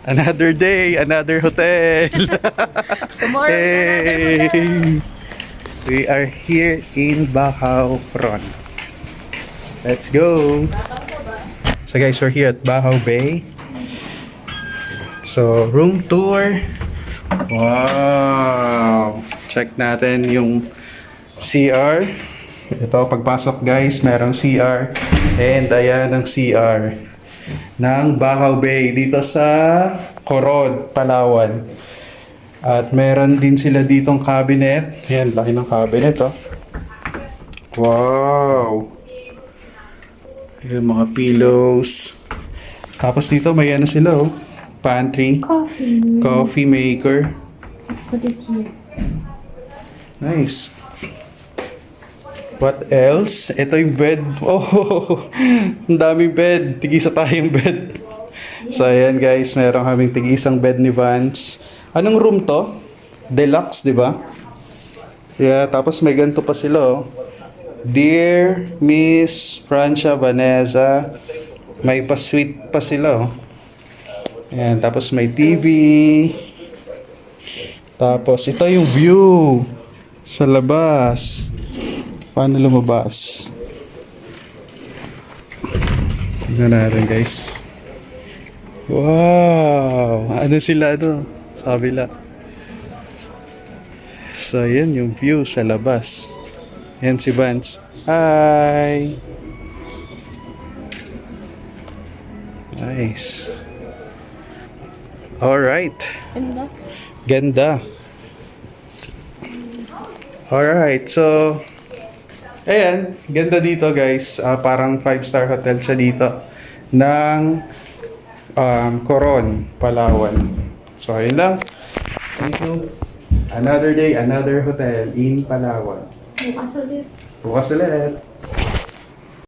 Another day, another hotel. Tomorrow is another hotel. We are here in Bahaw Front. Let's go. So guys, we're here at Bahaw Bay. So, room tour. Wow! Check natin yung CR. Ito, pagpasok guys, merong CR. And ayan ang CR ng Bahaw Bay dito sa Corod, Palawan. At meron din sila ditong cabinet. Ayan, laki ng cabinet oh. Wow! Yung mga pillows. Tapos dito may ano sila oh. Pantry. Coffee maker. Put it here. Nice. What else? Ito yung bed. Oh, ang daming bed. Tigisa tayong bed. So, ayan guys. Meron kaming tigisang bed ni Vance. Anong room to? Deluxe, di ba? Yeah, tapos may ganito pa sila, oh. Dear Miss Francia Vanessa. May pa-suite pa sila, oh. Ayan, tapos may TV. Tapos, ito yung view sa labas. Paano lumabas? Tignan natin guys. Wow! Ano sila ano? Sa kabila. So, yan yung view sa labas. Yan si Vance. Hi! Nice. Alright. Ganda. Ganda. Alright, so ayan, ganda dito guys. Parang 5-star hotel siya dito ng Coron, Palawan. So ayun lang. Thank you. Another day, another hotel in Palawan. Bukas ulit. Bukas ulit.